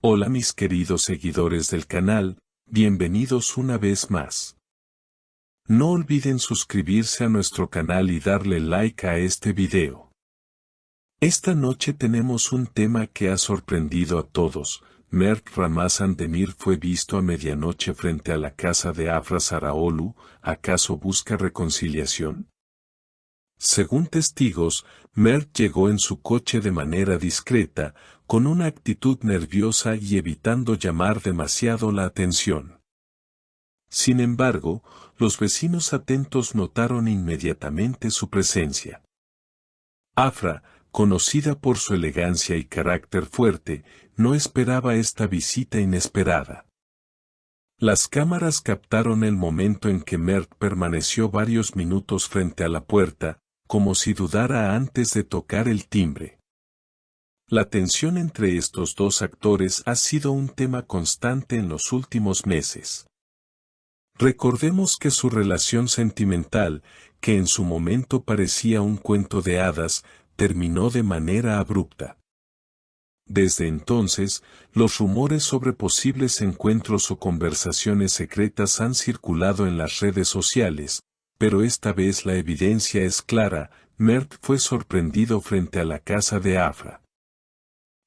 Hola mis queridos seguidores del canal, bienvenidos una vez más. No olviden suscribirse a nuestro canal y darle like a este video. Esta noche tenemos un tema que ha sorprendido a todos. Mert Ramazan Demir fue visto a medianoche frente a la casa de Afra Saraoglu. ¿Acaso busca reconciliación? Según testigos, Mert llegó en su coche de manera discreta, con una actitud nerviosa y evitando llamar demasiado la atención. Sin embargo, los vecinos atentos notaron inmediatamente su presencia. Afra, conocida por su elegancia y carácter fuerte, no esperaba esta visita inesperada. Las cámaras captaron el momento en que Mert permaneció varios minutos frente a la puerta, como si dudara antes de tocar el timbre. La tensión entre estos dos actores ha sido un tema constante en los últimos meses. Recordemos que su relación sentimental, que en su momento parecía un cuento de hadas, terminó de manera abrupta. Desde entonces, los rumores sobre posibles encuentros o conversaciones secretas han circulado en las redes sociales, pero esta vez la evidencia es clara. Mert fue sorprendido frente a la casa de Afra.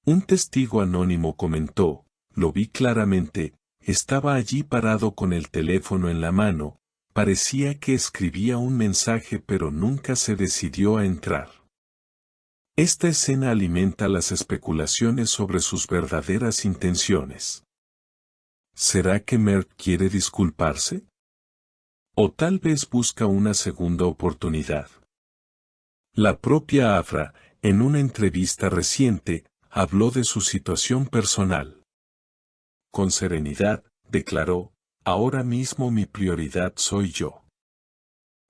Un testigo anónimo comentó: "Lo vi claramente, estaba allí parado con el teléfono en la mano, parecía que escribía un mensaje pero nunca se decidió a entrar". Esta escena alimenta las especulaciones sobre sus verdaderas intenciones. ¿Será que Mert quiere disculparse? ¿O tal vez busca una segunda oportunidad? La propia Afra, en una entrevista reciente, habló de su situación personal. Con serenidad, declaró: "Ahora mismo mi prioridad soy yo.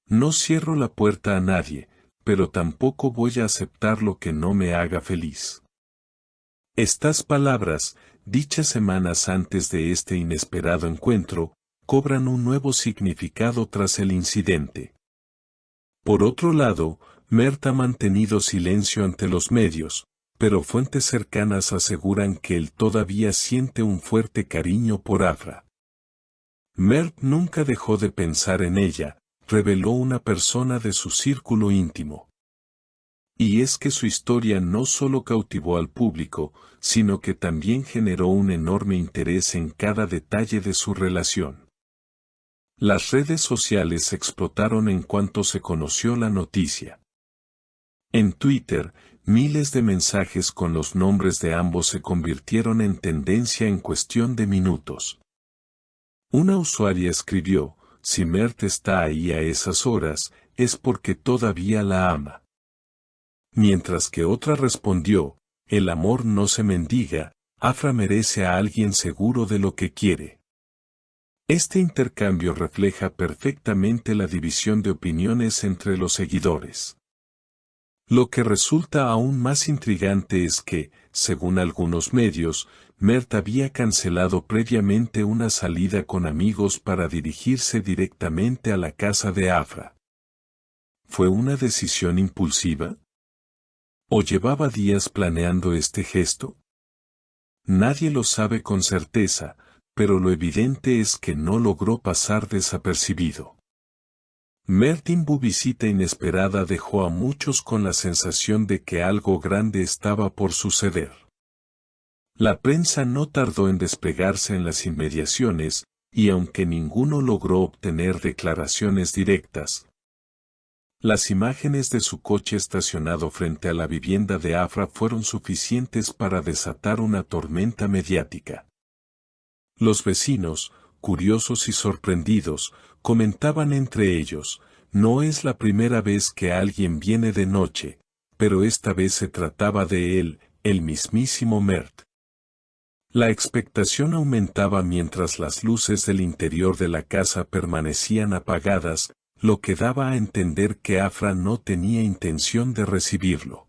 No cierro la puerta a nadie, pero tampoco voy a aceptar lo que no me haga feliz". Estas palabras, dichas semanas antes de este inesperado encuentro, cobran un nuevo significado tras el incidente. Por otro lado, Mert ha mantenido silencio ante los medios, pero fuentes cercanas aseguran que él todavía siente un fuerte cariño por Afra. Mert nunca dejó de pensar en ella, reveló una persona de su círculo íntimo. Y es que su historia no solo cautivó al público, sino que también generó un enorme interés en cada detalle de su relación. Las redes sociales explotaron en cuanto se conoció la noticia. En Twitter, miles de mensajes con los nombres de ambos se convirtieron en tendencia en cuestión de minutos. Una usuaria escribió: "Si Mert está ahí a esas horas, es porque todavía la ama". Mientras que otra respondió: "El amor no se mendiga, Afra merece a alguien seguro de lo que quiere". Este intercambio refleja perfectamente la división de opiniones entre los seguidores. Lo que resulta aún más intrigante es que, según algunos medios, Mert había cancelado previamente una salida con amigos para dirigirse directamente a la casa de Afra. ¿Fue una decisión impulsiva? ¿O llevaba días planeando este gesto? Nadie lo sabe con certeza, pero lo evidente es que no logró pasar desapercibido. Mert's visita inesperada dejó a muchos con la sensación de que algo grande estaba por suceder. La prensa no tardó en desplegarse en las inmediaciones, y aunque ninguno logró obtener declaraciones directas, las imágenes de su coche estacionado frente a la vivienda de Afra fueron suficientes para desatar una tormenta mediática. Los vecinos, curiosos y sorprendidos, comentaban entre ellos: "No es la primera vez que alguien viene de noche, pero esta vez se trataba de él, el mismísimo Mert". La expectación aumentaba mientras las luces del interior de la casa permanecían apagadas, lo que daba a entender que Afra no tenía intención de recibirlo.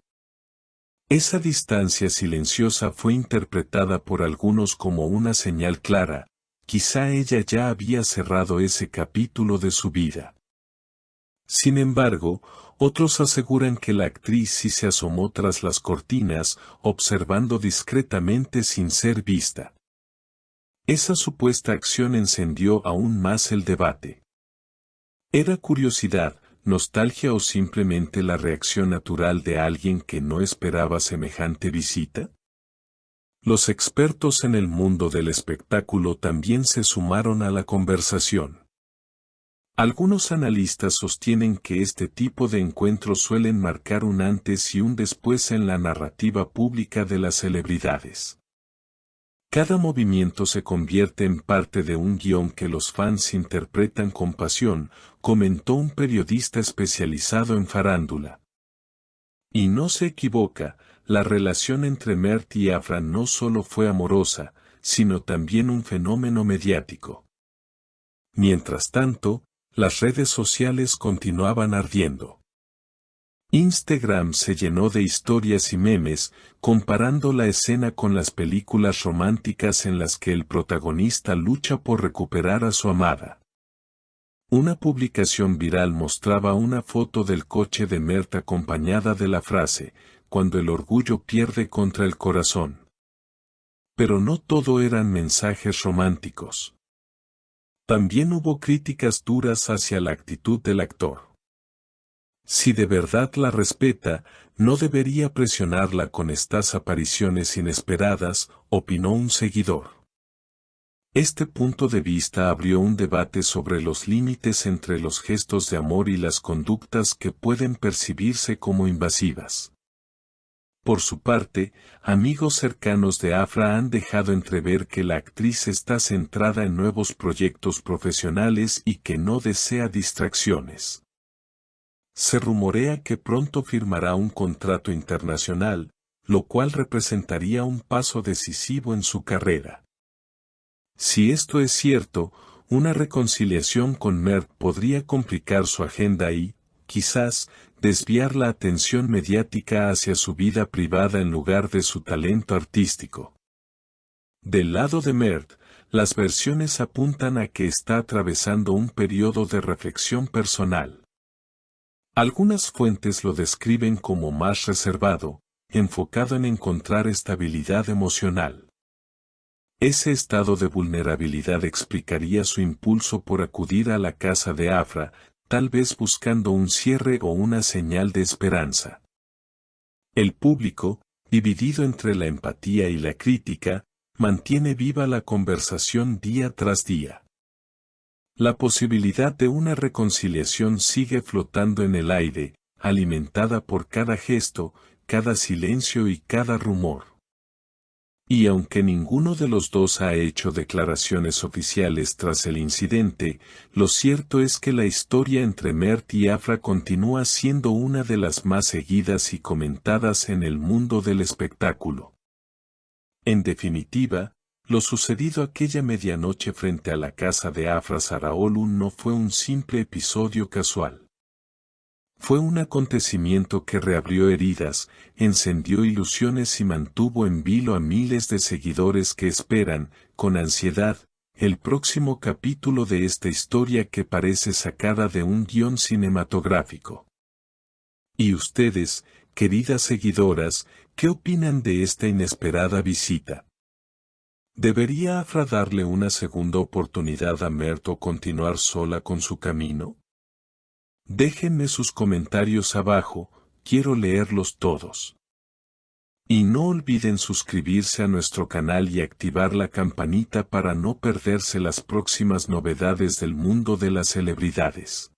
Esa distancia silenciosa fue interpretada por algunos como una señal clara: quizá ella ya había cerrado ese capítulo de su vida. Sin embargo, otros aseguran que la actriz sí se asomó tras las cortinas, observando discretamente sin ser vista. Esa supuesta acción encendió aún más el debate. ¿Era curiosidad, nostalgia o simplemente la reacción natural de alguien que no esperaba semejante visita? Los expertos en el mundo del espectáculo también se sumaron a la conversación. Algunos analistas sostienen que este tipo de encuentros suelen marcar un antes y un después en la narrativa pública de las celebridades. Cada movimiento se convierte en parte de un guión que los fans interpretan con pasión, comentó un periodista especializado en farándula. Y no se equivoca, la relación entre Mert y Afra no solo fue amorosa, sino también un fenómeno mediático. Mientras tanto, las redes sociales continuaban ardiendo. Instagram se llenó de historias y memes, comparando la escena con las películas románticas en las que el protagonista lucha por recuperar a su amada. Una publicación viral mostraba una foto del coche de Mert acompañada de la frase, cuando el orgullo pierde contra el corazón. Pero no todo eran mensajes románticos. También hubo críticas duras hacia la actitud del actor. Si de verdad la respeta, no debería presionarla con estas apariciones inesperadas, opinó un seguidor. Este punto de vista abrió un debate sobre los límites entre los gestos de amor y las conductas que pueden percibirse como invasivas. Por su parte, amigos cercanos de Afra han dejado entrever que la actriz está centrada en nuevos proyectos profesionales y que no desea distracciones. Se rumorea que pronto firmará un contrato internacional, lo cual representaría un paso decisivo en su carrera. Si esto es cierto, una reconciliación con Mert podría complicar su agenda y, quizás, desviar la atención mediática hacia su vida privada en lugar de su talento artístico. Del lado de Mert, las versiones apuntan a que está atravesando un periodo de reflexión personal. Algunas fuentes lo describen como más reservado, enfocado en encontrar estabilidad emocional. Ese estado de vulnerabilidad explicaría su impulso por acudir a la casa de Afra, tal vez buscando un cierre o una señal de esperanza. El público, dividido entre la empatía y la crítica, mantiene viva la conversación día tras día. La posibilidad de una reconciliación sigue flotando en el aire, alimentada por cada gesto, cada silencio y cada rumor. Y aunque ninguno de los dos ha hecho declaraciones oficiales tras el incidente, lo cierto es que la historia entre Mert y Afra continúa siendo una de las más seguidas y comentadas en el mundo del espectáculo. En definitiva, lo sucedido aquella medianoche frente a la casa de Afra Sarraoğlu no fue un simple episodio casual. Fue un acontecimiento que reabrió heridas, encendió ilusiones y mantuvo en vilo a miles de seguidores que esperan, con ansiedad, el próximo capítulo de esta historia que parece sacada de un guión cinematográfico. ¿Y ustedes, queridas seguidoras, qué opinan de esta inesperada visita? ¿Debería Afra darle una segunda oportunidad a Mert o continuar sola con su camino? Déjenme sus comentarios abajo, quiero leerlos todos. Y no olviden suscribirse a nuestro canal y activar la campanita para no perderse las próximas novedades del mundo de las celebridades.